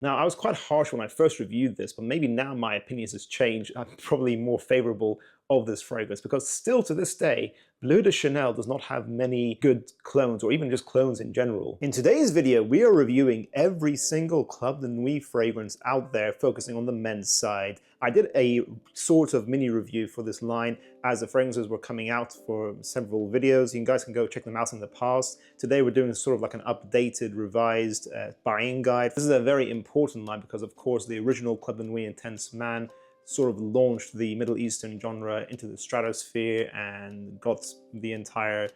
Now, I was quite harsh when I first reviewed this, but maybe now my opinions has changed. I'm probably more favorable of this fragrance because still to this day, Bleu de Chanel does not have many good clones or even just clones in general. In today's video, we are reviewing every single Club De Nuit fragrance out there, focusing on the men's side. I did a sort of mini review for this line as the fragrances were coming out for several videos. You guys can go check them out in the past. Today we're doing sort of like an updated, revised buying guide. This is a very important line because of course the original Club De Nuit Intense Man sort of launched the Middle Eastern genre into the stratosphere and got the entire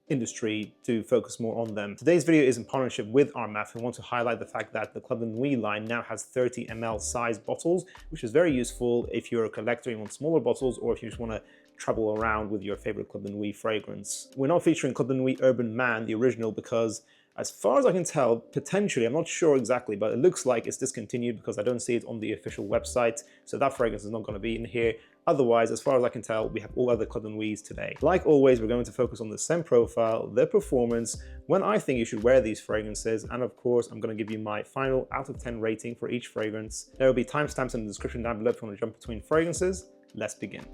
industry to focus more on them. Today's video is in partnership with Armaf. We want to highlight the fact that the Club De Nuit line now has 30 ml size bottles, which is very useful if you're a collector and you want smaller bottles, or if you just want to travel around with your favorite Club De Nuit fragrance. We're not featuring Club De Nuit Urban Man, the original, because as far as I can tell, potentially, I'm not sure exactly, but it looks like it's discontinued because I don't see it on the official website. So that fragrance is not going to be in here. Otherwise, as far as I can tell, we have all other Club De Nuits today. Like always, we're going to focus on the scent profile, their performance, when I think you should wear these fragrances, and of course, I'm going to give you my final out of 10 rating for each fragrance. There will be timestamps in the description down below if you want to jump between fragrances. Let's begin.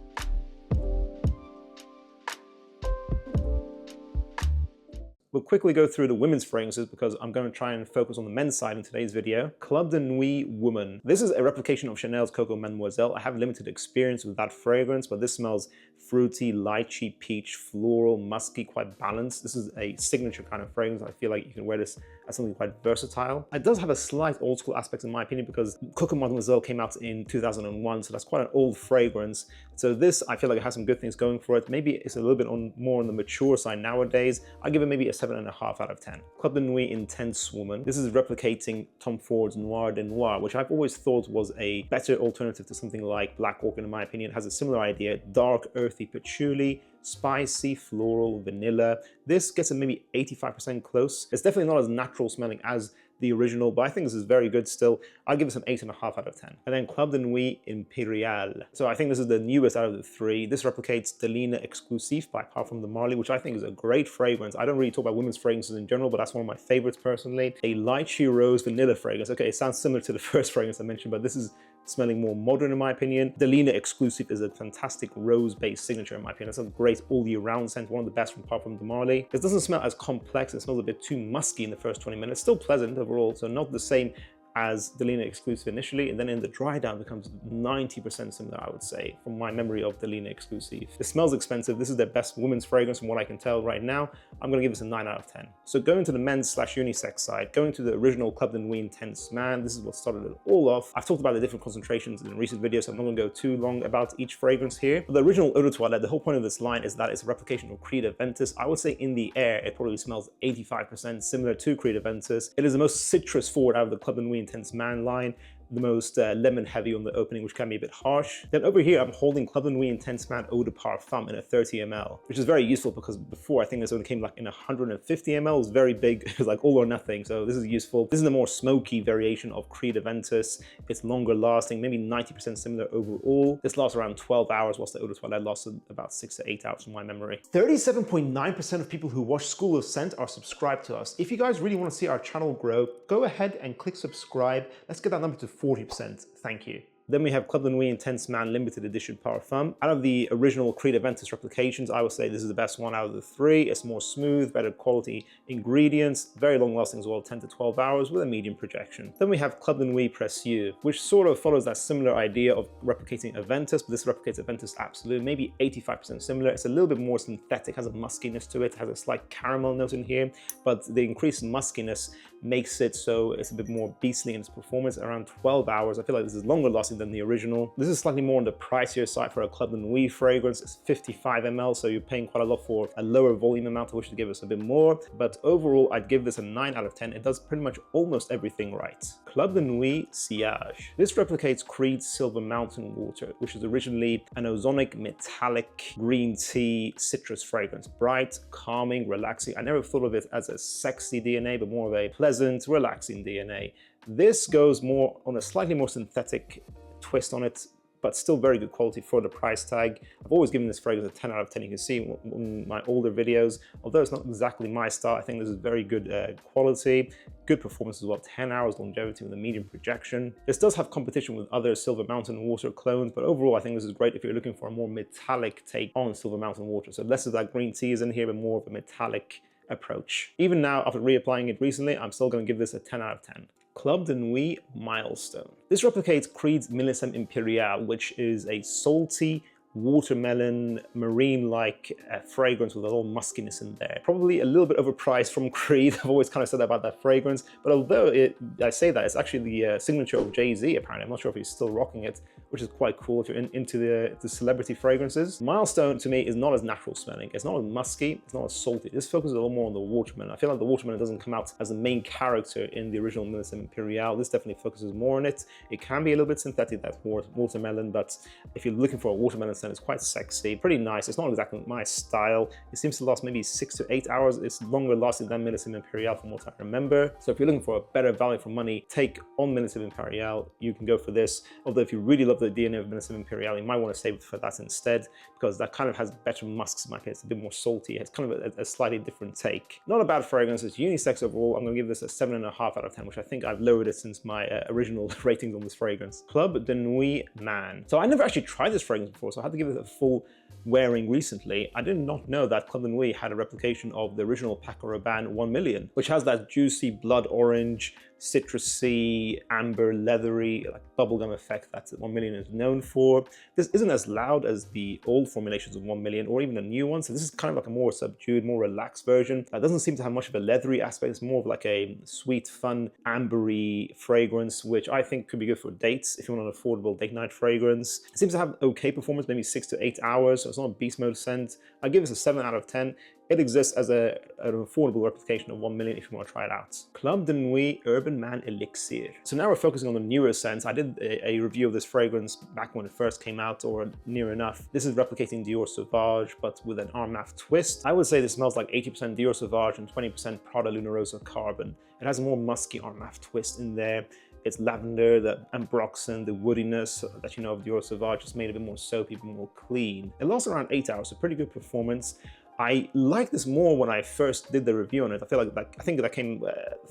We'll quickly go through the women's fragrances because I'm going to try and focus on the men's side in today's video. Club De Nuit Woman. This is a replication of Chanel's Coco Mademoiselle. I have limited experience with that fragrance, but this smells fruity, lychee, peach, floral, musky, quite balanced. This is a signature kind of fragrance. I feel like you can wear this as something quite versatile. It does have a slight old school aspect in my opinion because Coco Mademoiselle came out in 2001, so that's quite an old fragrance. So this, I feel like it has some good things going for it. Maybe it's a little bit more on the mature side nowadays. I give it maybe a 7.5 out of 10. Club De Nuit Intense Woman. This is replicating Tom Ford's Noir de Noir, which I've always thought was a better alternative to something like Black Orchid in my opinion. It has a similar idea, dark, earthy patchouli, spicy, floral, vanilla. This gets a maybe 85% close. It's definitely not as natural smelling as the original, but I think this is very good still. I'll give it some 8.5 out of 10. And then Club De Nuit Imperiale. So I think this is the newest out of the three. This replicates Delina Exclusive by Parfum de Marly, which I think is a great fragrance. I don't really talk about women's fragrances in general, but that's one of my favorites personally. A lychee rose vanilla fragrance. Okay, it sounds similar to the first fragrance I mentioned, but this is smelling more modern in my opinion. Delina Exclusive is a fantastic rose-based signature in my opinion. It's a great all-year-round scent, one of the best from Parfum de Marly. It doesn't smell as complex, it smells a bit too musky in the first 20 minutes. Still pleasant overall, so not the same as Delina Exclusive initially, and then in the dry down becomes 90% similar, I would say, from my memory of Delina Exclusive. It smells expensive. This is their best women's fragrance from what I can tell right now. I'm gonna give this a 9 out of 10. So going to the men's / unisex side, going to the original Club De Nuit Intense Man, this is what started it all off. I've talked about the different concentrations in recent videos, so I'm not gonna go too long about each fragrance here. But the original Eau de Toilette, the whole point of this line is that it's a replication of Creed Aventus. I would say in the air, it probably smells 85% similar to Creed Aventus. It is the most citrus forward out of the Club De Nuit Intense Man line, the most lemon heavy on the opening, which can be a bit harsh. Then over here, I'm holding Club De Nuit Intense Man Eau de Parfum in a 30 ml, which is very useful because before I think this only came like in 150 ml. It was very big, it was like all or nothing. So this is useful. This is the more smoky variation of Creed Aventus. It's longer lasting, maybe 90% similar overall. This lasts around 12 hours, whilst the Eau de Toilette lasted about 6 to 8 hours from my memory. 37.9% of people who watch School of Scent are subscribed to us. If you guys really want to see our channel grow, go ahead and click subscribe. Let's get that number to 40%. Thank you. Then we have Club De Nuit Intense Man Limited Edition Parfum. Out of the original Creed Aventus replications, I would say this is the best one out of the three. It's more smooth, better quality ingredients, very long lasting as well, 10 to 12 hours with a medium projection. Then we have Club De Nuit Precieux, which sort of follows that similar idea of replicating Aventus, but this replicates Aventus Absolute, maybe 85% similar. It's a little bit more synthetic, has a muskiness to it, has a slight caramel note in here, but the increased muskiness makes it so it's a bit more beastly in its performance, around 12 hours. I feel like this is longer lasting than the original. This is slightly more on the pricier side for a Club De Nuit fragrance. It's 55 ml, so you're paying quite a lot for a lower volume amount. I wish to give us a bit more, but overall, I'd give this a 9 out of 10. It does pretty much almost everything right. Club De Nuit Sillage. This replicates Creed's Silver Mountain Water, which is originally an ozonic metallic green tea citrus fragrance. Bright, calming, relaxing. I never thought of it as a sexy DNA, but more of a pleasant, relaxing DNA. This goes more on a slightly more synthetic twist on it, but still very good quality for the price tag. I've always given this fragrance a 10 out of 10. You can see in my older videos, although it's not exactly my style, I think this is very good quality. good performance as well, 10 hours longevity with a medium projection. This does have competition with other Silver Mountain Water clones, but overall I think this is great if you're looking for a more metallic take on Silver Mountain Water. So less of that green tea is in here, but more of a metallic approach. Even now, after reapplying it recently, I'm still going to give this a 10 out of 10. Club De Nuit Milestone. This replicates Creed's Milestone Imperiale, which is a salty, watermelon, marine-like fragrance with a little muskiness in there. Probably a little bit overpriced from Creed. I've always kind of said that about that fragrance, but although I say that, it's actually the signature of Jay-Z, apparently. I'm not sure if he's still rocking it, which is quite cool if you're into the celebrity fragrances. Milestone, to me, is not as natural smelling. It's not as musky, it's not as salty. This focuses a little more on the watermelon. I feel like the watermelon doesn't come out as the main character in the original Milestone Imperiale. This definitely focuses more on it. It can be a little bit synthetic, that watermelon, but if you're looking for a watermelon scent, it's quite sexy, pretty nice. It's not exactly my style. It seems to last maybe 6 to 8 hours. It's longer lasting than Milestone Imperiale from what I remember. So if you're looking for a better value for money take on Milestone Imperiale, you can go for this. Although if you really love the DNA of Milestone Imperiale, you might want to save it for that instead, because that kind of has better musks in my opinion. It's a bit more salty. It's kind of a slightly different take. Not a bad fragrance. It's unisex overall. I'm going to give this a 7.5 out of 10, which I think I've lowered it since my original ratings on this fragrance. Club De Nuit Man. So I never actually tried this fragrance before, so I had to give it a full wearing recently. I did not know that Club De Nuit had a replication of the original Paco Rabanne 1 million, which has that juicy blood orange, citrusy, amber, leathery, like bubblegum effect that 1 million is known for. This isn't as loud as the old formulations of 1 million or even the new one, so this is kind of like a more subdued, more relaxed version. It doesn't seem to have much of a leathery aspect. It's more of like a sweet, fun, ambery fragrance, which I think could be good for dates if you want an affordable date night fragrance. It seems to have okay performance, maybe 6 to 8 hours, so it's not a beast mode scent. I give this a 7 out of 10. It exists as an affordable replication of 1 million if you want to try it out. Club De Nuit Urban Man Elixir. So now we're focusing on the newer scents. I did a review of this fragrance back when it first came out, or near enough. This is replicating Dior Sauvage, but with an Armaf twist. I would say this smells like 80% Dior Sauvage and 20% Prada Luna Rosa Carbon. It has a more musky Armaf twist in there. It's lavender, the ambroxan, the woodiness that you know of Dior Sauvage. It's made a bit more soapy, a bit more clean. It lasts around 8 hours, so pretty good performance. I liked this more when I first did the review on it. I feel like I think that came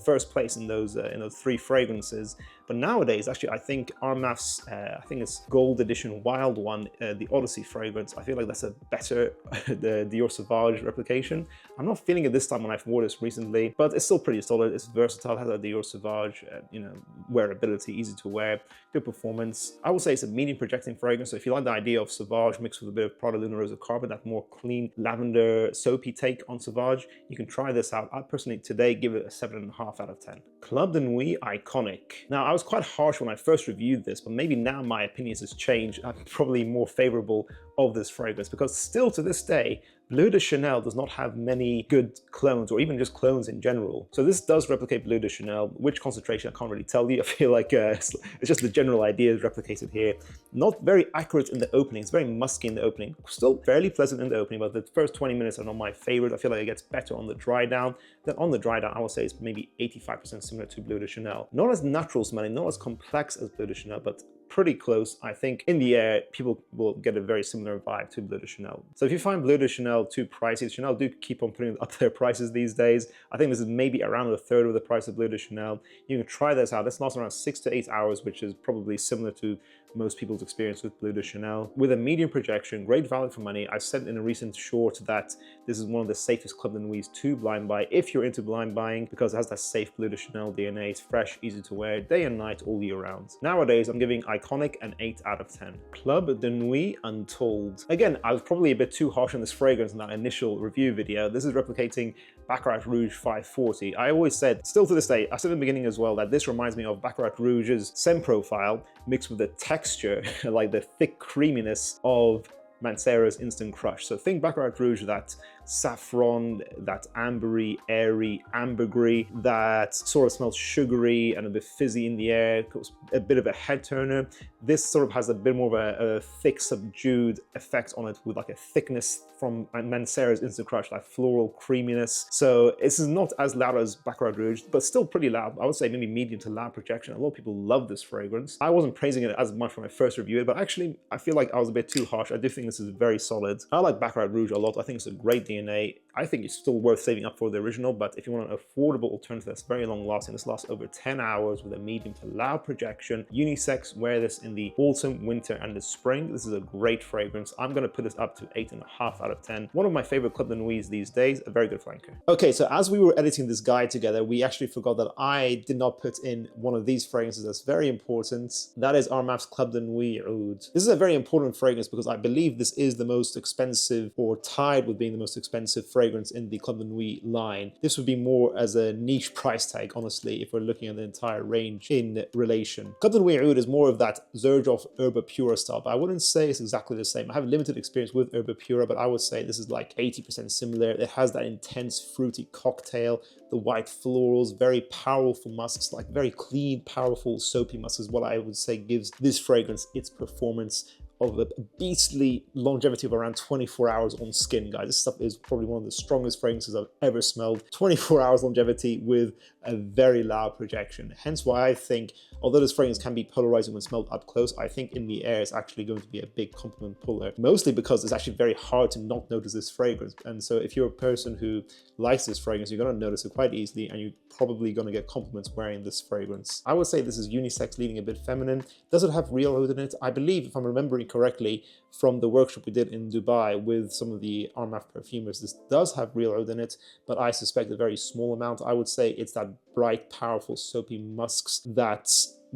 first place in those 3 fragrances. But nowadays, actually, I think Armaf's, I think it's Gold Edition Wild One, the Odyssey fragrance. I feel like that's a better the Dior Sauvage replication. I'm not feeling it this time when I've worn this recently, but it's still pretty solid. It's versatile, has a Dior Sauvage, wearability, easy to wear, good performance. I would say it's a medium projecting fragrance. So if you like the idea of Sauvage mixed with a bit of Prada Luna Rosa Carbon, that more clean lavender soapy take on Sauvage, you can try this out. I personally today give it a 7.5 out of 10. Club De Nuit Iconic. Now, I was quite harsh when I first reviewed this, but maybe now my opinions has changed. I'm probably more favorable of this fragrance because still to this day, Bleu de Chanel does not have many good clones, or even just clones in general. So this does replicate Bleu de Chanel. Which concentration, I can't really tell you. I feel like it's just the general idea is replicated here. Not very accurate in the opening. It's very musky in the opening. Still fairly pleasant in the opening, but the first 20 minutes are not my favorite. I feel like it gets better on the dry down. Then on the dry down, I would say it's maybe 85% similar to Bleu de Chanel. Not as natural smelling, not as complex as Bleu de Chanel, but pretty close. I think in the air, people will get a very similar vibe to Bleu de Chanel. So if you find Bleu de Chanel too pricey, Chanel do keep on putting up their prices these days. I think this is maybe around a third of the price of Bleu de Chanel. You can try this out. This lasts around 6 to 8 hours, which is probably similar to most people's experience with Bleu de Chanel. With a medium projection, great value for money. I said in a recent short that this is one of the safest Club de Nuits to blind buy if you're into blind buying, because it has that safe Bleu de Chanel DNA. It's fresh, easy to wear, day and night, all year round. Nowadays, I'm giving Iconic an 8 out of 10. Club De Nuit Untold. Again, I was probably a bit too harsh on this fragrance in that initial review video. This is replicating Baccarat Rouge 540. I always said, still to this day, I said in the beginning as well, that this reminds me of Baccarat Rouge's scent profile mixed with the texture, like the thick creaminess of Mancera's Instant Crush. So think Baccarat Rouge, that saffron, that ambery, airy, ambergris, that sort of smells sugary and a bit fizzy in the air, a bit of a head turner. This sort of has a bit more of a thick, subdued effect on it with like a thickness from Mancera's Instant Crush, like floral creaminess. So this is not as loud as Baccarat Rouge, but still pretty loud. I would say maybe medium to loud projection. A lot of people love this fragrance. I wasn't praising it as much when I first reviewed it, but actually I feel like I was a bit too harsh. I do think this is very solid. I like Baccarat Rouge a lot. I think it's a great DNA. I think it's still worth saving up for the original, but if you want an affordable alternative that's very long lasting, this lasts over 10 hours with a medium to loud projection. Unisex, wear this in the autumn, winter, and the spring. This is a great fragrance. I'm going to put this up to 8.5 out of 10. One of my favorite Club De Nuits these days, a very good flanker. Okay, so as we were editing this guide together, we actually forgot that I did not put in one of these fragrances that's very important. That is Armaf's Club De Nuit Oud. This is a very important fragrance because I believe this is the most expensive, or tied with being the most expensive fragrance in the Club De Nuit line. This would be more as a niche price tag, honestly, if we're looking at the entire range in relation. Club De Nuit Oud is more of that Xerjoff Herba Pura style, but I wouldn't say it's exactly the same. I have limited experience with Herba Pura, but I would say this is like 80% similar. It has that intense fruity cocktail, the white florals, very powerful musks, like very clean, powerful, soapy musks is what I would say gives this fragrance its performance of a beastly longevity of around 24 hours on skin, guys. This stuff is probably one of the strongest fragrances I've ever smelled. 24 hours longevity with a very loud projection. Hence why I think, although this fragrance can be polarizing when smelled up close, I think in the air it's actually going to be a big compliment puller. Mostly because it's actually very hard to not notice this fragrance. And so if you're a person who likes this fragrance, you're going to notice it quite easily, and you're probably going to get compliments wearing this fragrance. I would say this is unisex, leaning a bit feminine. Does it have real oud in it? I believe, if I'm remembering correctly from the workshop we did in Dubai with some of the Armaf perfumers, this does have real oud in it, but I suspect a very small amount. I would say it's that bright, powerful, soapy musks that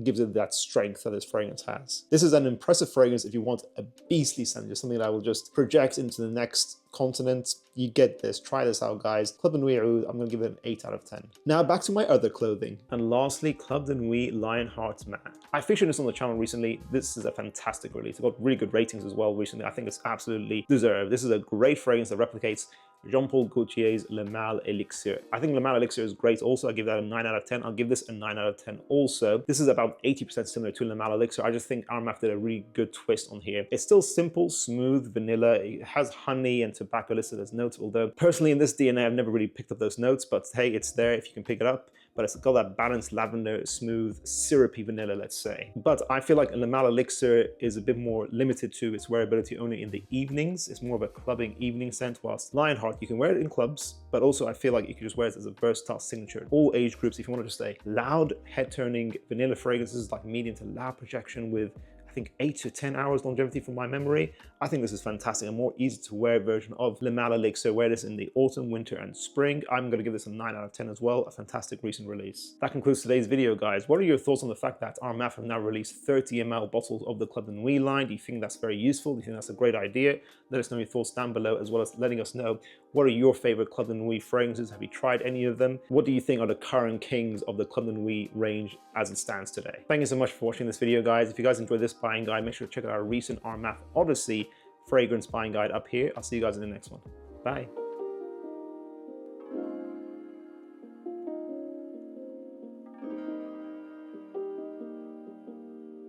gives it that strength that this fragrance has. This is an impressive fragrance if you want a beastly scent, just something that will just project into the next continent. You get this. Try this out, guys. Club De Nuit Oud, I'm going to give it an 8 out of 10. Now back to my other clothing. And lastly, Club De Nuit Lionheart Man. I featured this on the channel recently. This is a fantastic release. It got really good ratings as well recently. I think it's absolutely deserved. This is a great fragrance that replicates Jean-Paul Gaultier's Le Male Elixir. I think Le Male Elixir is great also. I give that a 9 out of 10. I'll give this a 9 out of 10 also. This is about 80% similar to Le Male Elixir. I just think Armaf did a really good twist on here. It's still simple, smooth, vanilla. It has honey and tobacco listed as notes, although personally in this DNA I've never really picked up those notes, but hey, it's there if you can pick it up. But it's got that balanced lavender, smooth, syrupy vanilla, let's say. But I feel like Le Male Elixir is a bit more limited to its wearability only in the evenings. It's more of a clubbing evening scent, whilst Lionheart, you can wear it in clubs, but also I feel like you can just wear it as a versatile signature in all age groups. If you want to just say loud, head-turning vanilla fragrances, like medium to loud projection with, I think, 8 to 10 hours longevity from my memory. I think this is fantastic. A more easy to wear version of Le Male Elixir. Wear this in the autumn, winter, and spring. I'm going to give this a 9 out of 10 as well. A fantastic recent release. That concludes today's video, guys. What are your thoughts on the fact that Armaf have now released 30 ml bottles of the Club De Nuit line? Do you think that's very useful? Do you think that's a great idea? Let us know your thoughts down below, as well as letting us know what are your favorite Club De Nuit fragrances. Have you tried any of them? What do you think are the current kings of the Club De Nuit range as it stands today? Thank you so much for watching this video, guys. If you guys enjoyed this buying guide, make sure to check out our recent Armaf Odyssey fragrance buying guide up here. I'll see you guys in the next one. Bye.